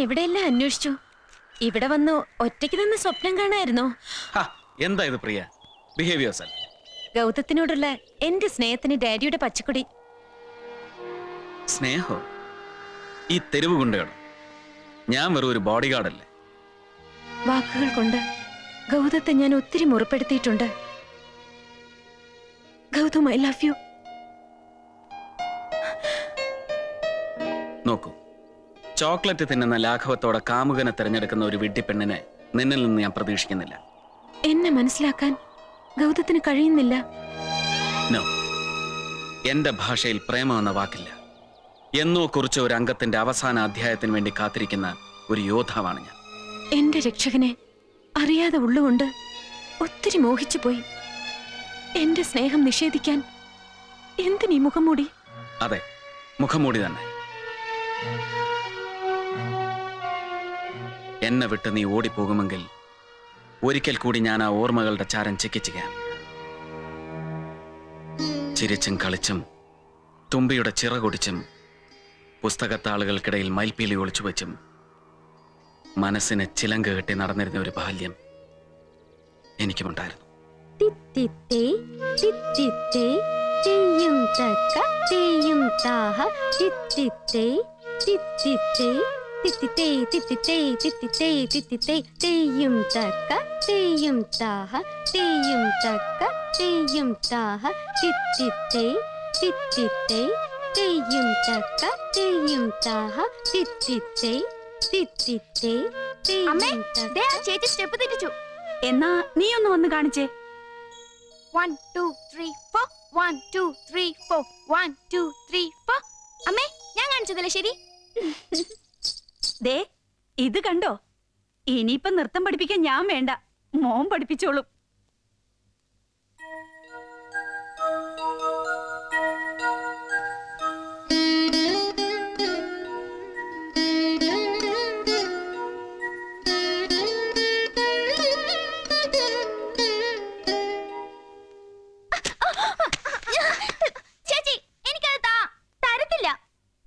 എവിടെയെല്ലാം അന്വേഷിച്ചു. ഇവിടെ വന്നു ഒറ്റയ്ക്ക് നിന്ന് സ്വപ്നം കാണായിരുന്നോ? എന്താ ഇത് പ്രിയ? ബിഹേവിയേഴ്സ്. ഗൗതത്തിനോടുള്ള എന്റെ സ്നേഹത്തിന് ഡാഡിയുടെ പച്ചക്കൊടി. സ്നേഹോ? ഈ തെരുവ് ഗുണ്ടകളോ? ഞാൻ വെറും ഒരു ബോഡി ഗാർഡല്ലേ. വാക്കുകൾ കൊണ്ട് ഗൗതത്തെ ഞാൻ ഒത്തിരി മുറിപ്പെടുത്തിയിട്ടുണ്ട്. Gautam, I love you. നോക്കൂ, ചോക്ലേറ്റ് തിന്നുന്ന ലാഘവത്തോടെ കാമുകനെ തിരഞ്ഞെടുക്കുന്ന ഒരു വിഡ്ഢിപ്പെണ്ണിനെ നിന്നിൽ നിന്ന് ഞാൻ പ്രതീക്ഷിക്കുന്നില്ല. എന്നെ മനസ്സിലാക്കാൻ ഗൗതത്തിന് കഴിയുന്നില്ല. നോ, എന്റെ ഭാഷയിൽ പ്രേമം എന്ന വാക്കില്ല. എന്നോ കുറിച്ച ഒരു അംഗത്തിന്റെ അവസാന അധ്യായത്തിന് വേണ്ടി കാത്തിരിക്കുന്ന ഒരു യോദ്ധാവാണ് ഞാൻ. എന്റെ രക്ഷകനെ അറിയാതെ ഉള്ളുകൊണ്ട് ഒത്തിരി മോഹിച്ചു പോയി. എന്റെ സ്നേഹം നിഷേധിക്കാൻ എന്തിനീ മുഖംമൂടി? അതെ, മുഖംമൂടി തന്നെ. എന്നെ വിട്ട് നീ ഓടിപ്പോകുമെങ്കിൽ ഒരിക്കൽ കൂടി ഞാൻ ആ ഓർമ്മകളുടെ ചാരം ചിക്കിച്ചിക്കാം. ചിരിച്ചും കളിച്ചും തുമ്പിയുടെ ചിറകൊടിച്ചും പുസ്തകത്താളുകൾക്കിടയിൽ മയിൽപ്പീലി ഒളിച്ചു വെച്ചും മനസ്സിനെ ചിലങ്ക കെട്ടി നടന്നിരുന്ന ഒരു ബാല്യം എനിക്കുമുണ്ടായിരുന്നു. ചേച്ചി സ്റ്റെപ്പ് തെറ്റിച്ചു. എന്നാ നീ ഒന്ന് വന്ന് കാണിച്ചേ. 1 2 3 4 1 2 3 4 1 2 3 4. അമ്മേ, ഞാൻ കാണിച്ചതല്ലേ ശരി? ദേ, ഇത് കണ്ടോ? ഇനിയിപ്പൊ നൃത്തം പഠിപ്പിക്കാൻ ഞാൻ വേണ്ട, മോൻ പഠിപ്പിച്ചോളും. ചേച്ചി, എനിക്കത് താ. തരത്തില്ല.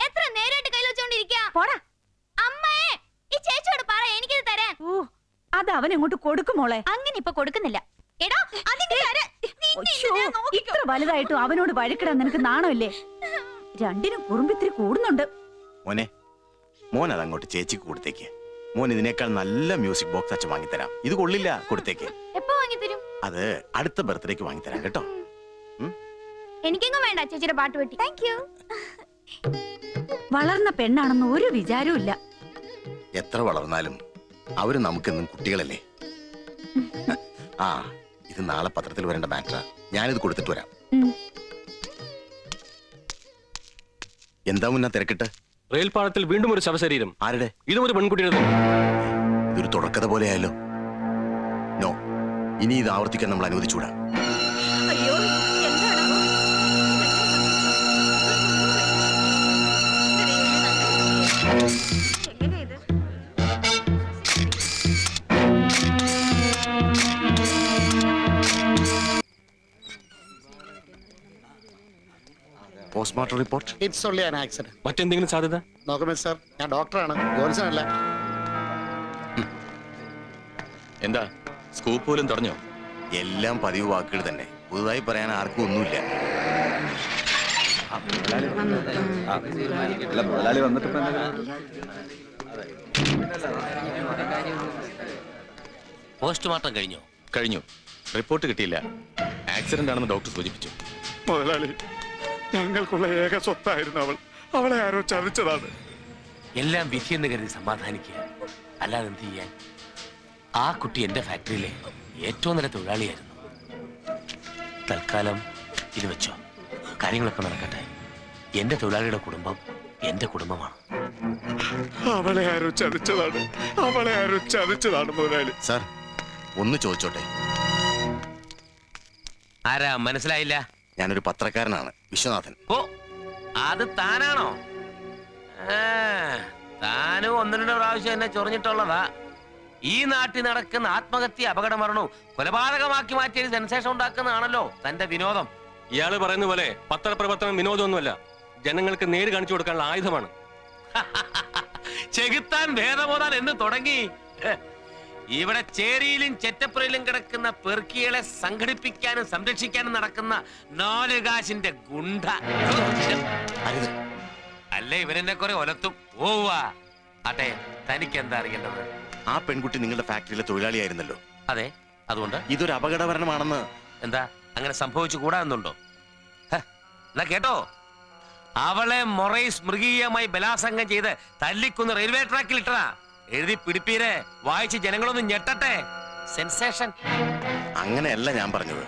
എത്ര നേരായിട്ട് കയ്യിൽ വെച്ചോണ്ടിരിക്കാ. പോടാ. അമ്മേ, ഈ ചേച്ചിയോട് പറ എനിക്കത് തരാൻ. ഓ, അത് അവൻ എങ്ങോട്ട് കൊടുക്കും മോളെ. അങ്ങനെ ഇപ്പൊ കൊടുക്കുന്നില്ല. എടാ, അതിന്റെ ഇത്ര വലുതായിട്ടും അവനോട് വഴക്കിടാൻ നിനക്ക് നാണമില്ലേ? രണ്ടിനും കുറുമ്പിത്തിരി കൂടുന്നുണ്ട്. മോനെ, മോൻ അതങ്ങോട്ട് ചേച്ചിക്ക് കൊടുത്തേക്ക്. മോൻ ഇതിനേക്കാൾ നല്ല മ്യൂസിക് ബോക്സ് അച്ഛൻ വാങ്ങിത്തരാം. ഇത് കൊള്ളില്ല, കൊടുത്തേക്ക്. എപ്പോ വാങ്ങിത്തരും? അത് അടുത്ത ബർത്ത്ഡേക്ക് വാങ്ങിത്തരാം കേട്ടോ. എനിക്കെങ്ങും വേണ്ട ചേച്ചിയുടെ പാട്ട് വെട്ടി. Thank you. വളർന്ന പെണ്ണാണെന്ന് ഒരു വിചാരവും ഇല്ല. എത്ര വളർന്നാലും അവര് നമുക്കെന്നും കുട്ടികളല്ലേ. ആ, ഇത് നാളെ പത്രത്തിൽ വരേണ്ട മാറ്ററാ. ഞാനിത് കൊടുത്തിട്ട് വരാം. എന്താ മുന്നാ തിരക്കിട്ട്? റെയിൽപാളത്തിൽ വീണ്ടും ഒരു ശവശരീരം. ആരുടെ? ഇതും ഒരു പെൺകുട്ടിയുടെ. ഇതൊരു തുടക്കത പോലെയായല്ലോ. നോ, ഇനി ഇത് ആവർത്തിക്കാൻ നമ്മൾ അനുവദിച്ചൂടാ. അയ്യോ, എന്താണോ? Postmortem report. It's only an accident. മറ്റെന്തെങ്കിലും സാധ്യത? നോക്കുമേ സർ, ഞാൻ ഡോക്ടറാണ്, ജോലിസനല്ല. എന്താ സ്കൂപ്പ് പോലും തുടങ്ങോ? എല്ലാം പതിവ് വാക്കുകൾ തന്നെ. പുതുതായി പറയാൻ ആർക്കും ഒന്നുമില്ല. പോസ്റ്റ്മോർട്ടം കഴിഞ്ഞോ? കഴിഞ്ഞു. റിപ്പോർട്ട് കിട്ടിയില്ല. ആക്സിഡന്റ് ആണെന്ന് ഡോക്ടർ സൂചിപ്പിച്ചു. മുതലാളി, ഞങ്ങൾക്കുള്ള ഏക സ്വത്തായിരുന്നു അവൾ. അവളെ ആരോ ചതിച്ചതാണ്. എല്ലാം വിധിയെന്ന് കരുതി സമാധാനിക്കുക, അല്ലാതെ എന്ത് ചെയ്യാൻ? ആ കുട്ടി എന്റെ ഫാക്ടറിയിലെ ഏറ്റവും നല്ല തൊഴിലാളിയായിരുന്നു. തൽക്കാലം ഇത് വെച്ചോ, കാര്യങ്ങളൊക്കെ നടക്കട്ടെ. എന്റെ തൊഴിലാളിയുടെ കുടുംബം എന്റെ കുടുംബമാണ്. അവളെ ആരോ ചതിച്ചതാണ്. അവളെ ആരോ ചതിച്ചതാണ് മുതലാളി. സാർ, ഒന്ന് ചോദിച്ചോട്ടെ? ആരാ? മനസ്സിലായില്ല. ഞാനൊരു പത്രക്കാരനാണ്, വിശ്വനാഥൻ. ഓ, അത് താനാണോ? താനും ഒന്ന് രണ്ട് പ്രാവശ്യം എന്നെ ചൊറിഞ്ഞിട്ടുള്ളതാ. ഈ നാട്ടിൽ നടക്കുന്ന ആത്മഹത്യ, അപകട മരണവും കൊലപാതകമാക്കി മാറ്റിയത് സെൻസേഷൻ ഉണ്ടാക്കുന്നതാണല്ലോ തന്റെ വിനോദം. ഇയാള് പറയുന്ന പോലെ പത്രപ്രവർത്തനം വിനോദമൊന്നുമല്ല, ജനങ്ങൾക്ക് നേര് കാണിച്ചു കൊടുക്കാനുള്ള ആയുധമാണ്. ചെകുത്താൻ ഭേദബോധാൻ എന്ന് തുടങ്ങി. ഇവിടെ ചേരിയിലും ചെറ്റപ്പുരയിലും കിടക്കുന്ന പെർക്കികളെ സംഘടിപ്പിക്കാനും സംരക്ഷിക്കാനും നടക്കുന്ന 4 കാശിന്റെ ഗുണ്ട. അരുത്. അല്ലേ ഇവരെന്നെ കുറെ ഒലത്തും. ഓവാ അതെ, തനിക്ക് എന്താ അറിയേണ്ടത്? ആ പെൺകുട്ടി നിങ്ങളുടെ ഫാക്ടറിയിലെ തൊഴിലാളിയായിരുന്നല്ലോ. അതെ, അതുകൊണ്ട് ഇതൊരു അപകടമരണമാണെന്ന്. എന്താ അങ്ങനെ സംഭവിച്ചു കൂടാന്നുണ്ടോ? എന്നാ കേട്ടോ, അവളെ മൊറൈസ് മൃഗീയമായി ബലാസംഗം ചെയ്ത് തല്ലിക്കുന്ന് റെയിൽവേ ട്രാക്കിൽ ഇട്ടതാ. എഴുതി പിടിപ്പീരെ, വായിച്ച് ജനങ്ങളൊന്നും ഞെട്ടട്ടെ. സെൻസേഷൻ. അങ്ങനെയല്ല ഞാൻ പറഞ്ഞത്.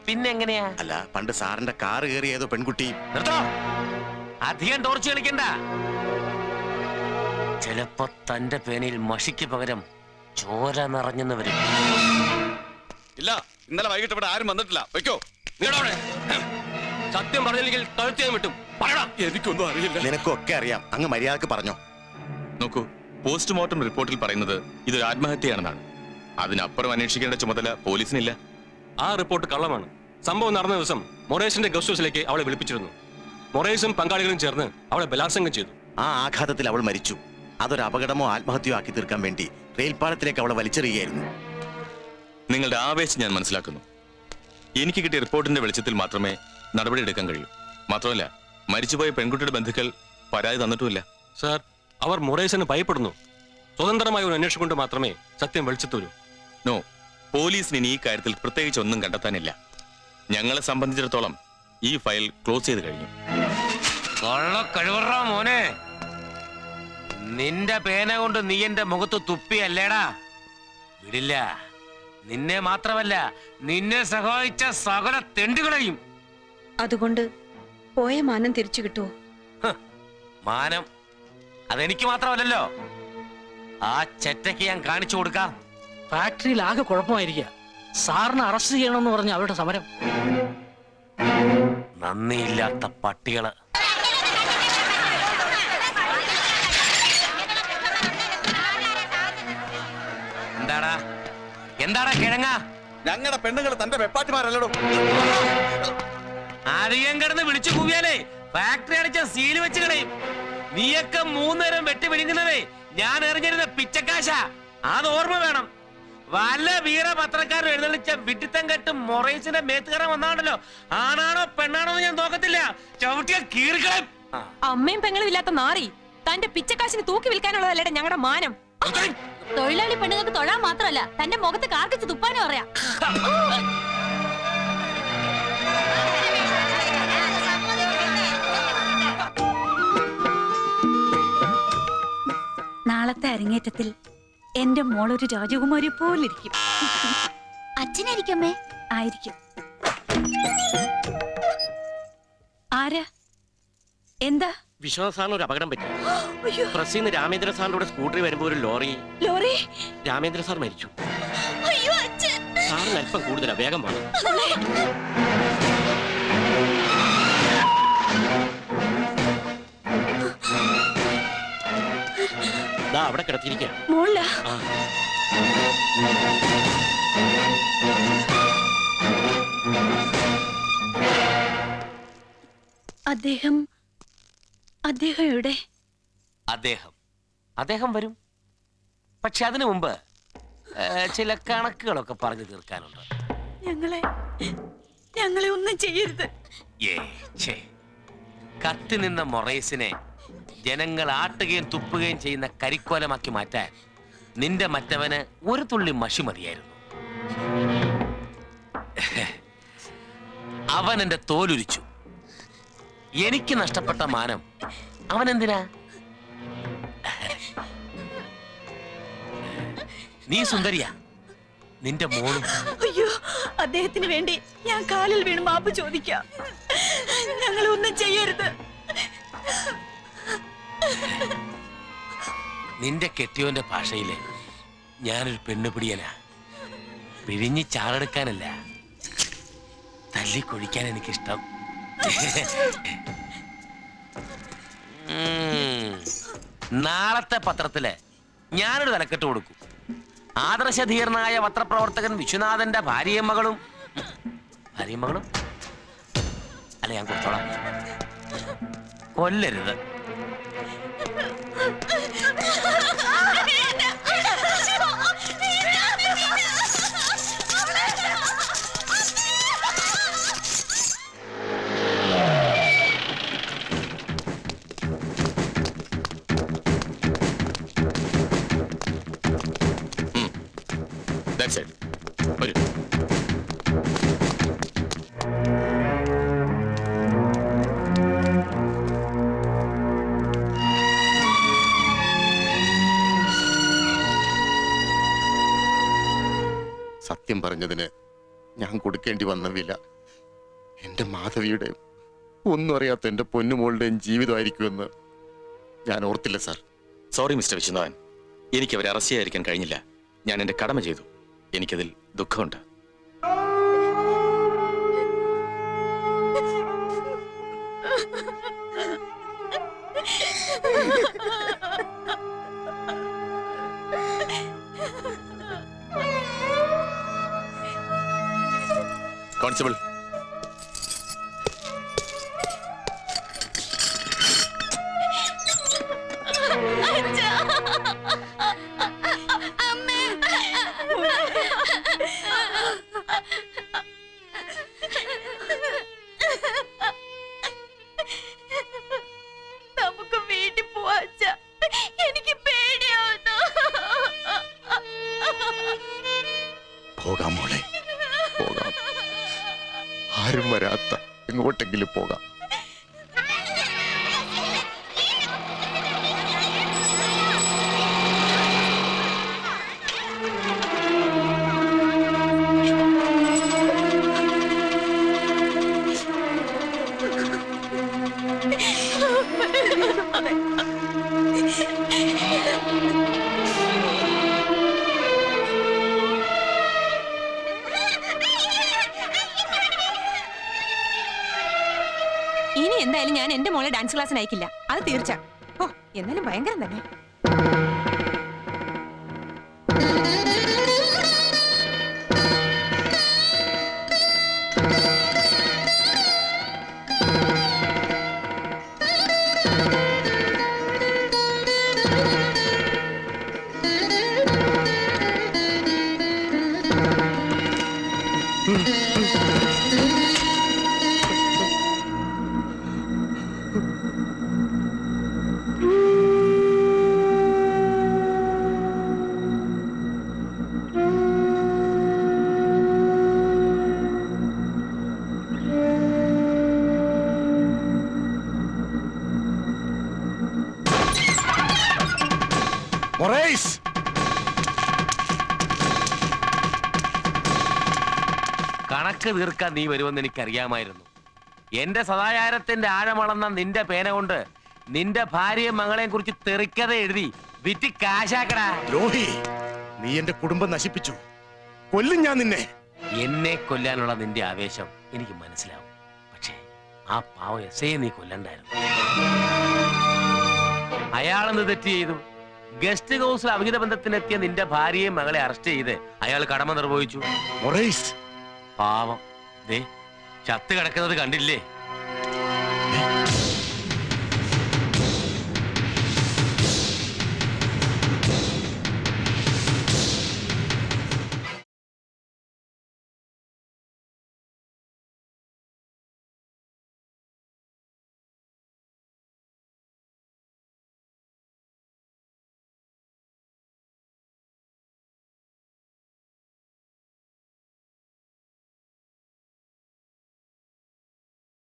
പിന്നെങ്ങനെയാ? അല്ല, പണ്ട് സാറിന്റെ കാറ് കയറി ഏതോ പെൺകുട്ടി. നിർത്തോ, അധികം ടോർച്ച് കളിക്കണ്ട. ചിലപ്പോ തന്റെ പേനയിൽ മഷിക്ക് പകരം ചോര നിറഞ്ഞെന്ന് വരും. ഇല്ല, ഇന്നലെ വൈകിട്ട് ഇവിടെ ആരും വന്നിട്ടില്ല. വെക്കോ. സത്യം പറഞ്ഞില്ലെങ്കിൽ കഴുത്തിയാൻ വിട്ടും. പറയണം. എനിക്കൊന്നും അറിയില്ല. നിനക്കൊക്കെ അറിയാം. അങ്ങ് മര്യാദക്ക് പറഞ്ഞോ. നോക്കൂ, പോസ്റ്റ്മോർട്ടം റിപ്പോർട്ടിൽ പറയുന്നത് ഇതൊരു ആത്മഹത്യയാണെന്നാണ്. അതിനപ്പുറം അന്വേഷിക്കേണ്ട ചുമതല പോലീസിനില്ല. ആ റിപ്പോർട്ട് കള്ളമാണ്. സംഭവം നടന്ന ദിവസം മൊറേസിന്റെ ഗസ്റ്റ് ഹൗസിലേക്ക് അവളെ വിളിപ്പിച്ചിരുന്നു. മൊറേസും പങ്കാളികളും ചേർന്ന് അവളെ ബലാത്സംഗം ചെയ്തു. ആ ആഘാതത്തിൽ അവൾ മരിച്ചു. അതൊരു അപകടമോ ആത്മഹത്യയോ ആക്കി തീർക്കാൻ വേണ്ടി റെയിൽപാളത്തിലേക്ക് അവളെ വലിച്ചെറിയുകയായിരുന്നു. നിങ്ങളുടെ ആവേശം ഞാൻ മനസ്സിലാക്കുന്നു. എനിക്ക് കിട്ടിയ റിപ്പോർട്ടിന്റെ വെളിച്ചത്തിൽ മാത്രമേ നടപടിയെടുക്കാൻ കഴിയൂ. മാത്രമല്ല, മരിച്ചുപോയ പെൺകുട്ടിയുടെ ബന്ധുക്കൾ പരാതി തന്നിട്ടുമില്ല. സാർ, അവർ മൊറേസിന് ഭയപ്പെടുന്നു. സ്വതന്ത്രമായ ഒരു അന്വേഷണം കൊണ്ട് മാത്രമേ സത്യം വെളിച്ചത്ത് വരൂ. നോ, പോലീസിന് ഇനി ഈ കാര്യത്തിൽ പ്രത്യേകിച്ച് ഒന്നും കണ്ടെത്താനില്ല. ഞങ്ങളെ സംബന്ധിച്ചിടത്തോളം ഈ ഫയൽ ക്ലോസ് ചെയ്ത് കഴിഞ്ഞു. കഴിവറാ മോനെ, നിന്റെ പേന കൊണ്ട് നീ എന്റെ മുഖത്ത് തുപ്പിയല്ലേടാ. വിടില്ല. നിന്നെ മാത്രമല്ല, നിന്നെ സഹായിച്ച സകല തെണ്ടുകളെയും. അതുകൊണ്ട് പോയ മാനം തിരിച്ചു കിട്ടുമോ? മാനം അതെനിക്ക് മാത്രമല്ലല്ലോ, ആ ചെറ്റയ്ക്ക് ഞാൻ കാണിച്ചു കൊടുക്കാം. ഫാക്ടറിയിൽ ആകെ കുഴപ്പമായിരിക്കുക. സാറിന് അറസ്റ്റ് ചെയ്യണമെന്ന് പറഞ്ഞ അവരുടെ സമരം. നന്ദിയില്ലാത്ത പട്ടികള്. എന്താടാ എന്താടാ കിഴങ്ങ? ഞങ്ങളുടെ പെണ്ണുങ്ങൾ തന്റെ വെപ്പാട്ടിമാരല്ലോ. അധികം കിടന്ന് വിളിച്ചു കൂവിയാലേ ഫാക്ടറി അടിച്ച സീല് വെച്ച് കളയും. നീയൊക്കെ 3 നേരം വെട്ടി വിഴുങ്ങുന്നതേ ഞാൻ എറിഞ്ഞിരുന്ന പിച്ചക്കാശ. അത് ഓർമ്മ വേണം. വല്ല വീര പത്രക്കാരും എഴുന്നള്ളിച്ച വിട്ടിത്തം കെട്ട് മൊറൈസിന്റെ മേത്തുകയറാൻ വന്നാണല്ലോ. ആണാണോ പെണ്ണാണോ എന്ന് ഞാൻ നോക്കത്തില്ല. ചവിട്ടിയ കീറിക്കളയും. അമ്മയും പെങ്ങളും ഇല്ലാത്ത നാറി തന്റെ പിച്ചക്കാശിന് തൂക്കി വിൽക്കാനുള്ളതല്ലേ ഞങ്ങളുടെ മാനം. തൊഴിലാളി പെണ്ണുങ്ങൾക്ക് തൊഴാൻ മാത്രമല്ല, തന്റെ മുഖത്ത് കാർക്കിച്ച് തുപ്പാനും അറിയാം. നാളത്തെ അരങ്ങേറ്റത്തിൽ എന്റെ മോളൊരു രാജകുമാരി പോലിരിക്കും. അച്ഛനായിരിക്കമ്മേ. ആയിരിക്കും. ആരാ? എന്താ? വിശ്വാസ് സാറിന് ഒരു അപകടം പറ്റി. പ്രസ്സിൽ നിന്ന് രാമേന്ദ്ര സാറിന്റെ കൂടെ സ്കൂട്ടറിൽ വരുമ്പോ ഒരു ലോറി രാമേന്ദ്ര സാർ മരിച്ചു. സാറിന് അല്പം കൂടുതലാ, വേഗം വേണം. അവിടെ കിടത്തിയിരിക്കാം. അദ്ദേഹം എവിടെ? അദ്ദേഹം വരും. പക്ഷെ അതിനു മുമ്പ് ചില കണക്കുകളൊക്കെ പറഞ്ഞു തീർക്കാനുണ്ട്. ഞങ്ങളെ ഒന്നും ചെയ്യരുത്. കത്തി നിന്ന മൊറൈസിനെ ജനങ്ങൾ ആട്ടുകയും തുപ്പുകയും ചെയ്യുന്ന കരിക്കോലമാക്കി മാറ്റാൻ നിന്റെ മറ്റവന് ഒരു തുള്ളി മഷി മതിയായിരുന്നു. അവൻ എന്റെ തോലുരിച്ചു. എനിക്ക് നഷ്ടപ്പെട്ട മാനം അവൻ എന്തിനാ? നീ സുന്ദരിയാ, നിന്റെ മോളും. അയ്യോ, അദ്ദേഹത്തിന് വേണ്ടി ഞാൻ കാലിൽ വീണ് മാപ്പ് ചോദിക്കാം. ഞങ്ങളെ ഒന്നും ചെയ്യരുത്. നിന്റെ കെട്ടിയോന്റെ ഭാഷയില് ഞാനൊരു പെണ്ണുപിടിയനാ. പിഴിഞ്ഞ് ചാറെടുക്കാനല്ല, തല്ലിക്കൊഴിക്കാൻ എനിക്കിഷ്ടം. നാളത്തെ പത്രത്തില് ഞാനൊരു തലക്കെട്ട് കൊടുക്കും. ആദർശധീർണായ പത്രപ്രവർത്തകൻ വിശ്വനാഥന്റെ ഭാര്യയും മകളും അല്ല, ഞാൻ കൊടുത്തോളാം. കൊല്ലരുത്. That side. വരൂ. സത്യം പറഞ്ഞതിന് ഞാൻ കൊടുക്കേണ്ടി വന്ന വില എന്റെ മാധവിയുടെയും ഒന്നും അറിയാത്ത എന്റെ പൊന്നുമോളുടെയും ജീവിതമായിരിക്കുമെന്ന് ഞാൻ ഓർത്തില്ല സാർ. സോറി മിസ്റ്റർ വിശ്വനാഥൻ, എനിക്ക് അവരെ അറസ്റ്റ് ചെയ്യാതിരിക്കാൻ കഴിഞ്ഞില്ല. ഞാൻ എന്റെ കടമ ചെയ്തു. എനിക്കതിൽ ദുഃഖമുണ്ട്. കോൺസ്റ്റബിൾ, നമുക്ക് വീട്ടിൽ പോവാ. എനിക്ക് പേടിയാവുന്നു. പോകാം മോളെ, പോകാം. ആരും വരാത്ത എങ്ങോട്ടെങ്കിലും പോകാം. ഇനി എന്തായാലും ഞാൻ എന്റെ മോളെ ഡാൻസ് ക്ലാസ്സിന് അയക്കില്ല, അത് തീർച്ച. ഓ എന്നാലും ഭയങ്കരം തന്നെ. മൊറൈസ്, കണക്ക് തീർക്കാൻ നീ വരുമെന്ന് എനിക്കറിയാമായിരുന്നു. എന്റെ സദാചാരത്തിന്റെ ആഴമളന്ന നിന്റെ പേന കൊണ്ട് നിന്റെ ഭാര്യയും മകളെയും കുറിച്ച് തെറിക്കഥ എഴുതി വിറ്റ് കാശാക്കടാ. ദ്രോഹി, നീ എന്റെ കുടുംബം നശിപ്പിച്ചു. കൊല്ലും ഞാൻ നിന്നെ. എന്നെ കൊല്ലാനുള്ള നിന്റെ ആവേശം എനിക്ക് മനസ്സിലാവും. പക്ഷേ ആ പാവം എസ്ഐ നീ കൊല്ലണ്ടായിരുന്നു. അയാളെന്ന് തെറ്റ് ചെയ്തു. ഗസ്റ്റ് ഹൗസിൽ അവിഹിത ബന്ധത്തിനെത്തിയ നിന്റെ ഭാര്യയും മകളെ അറസ്റ്റ് ചെയ്ത് അയാൾ കടമ നിർവഹിച്ചു. മൊറൈസ്, പാവം ദേ ചത്ത് കിടക്കുന്നത് കണ്ടില്ലേ?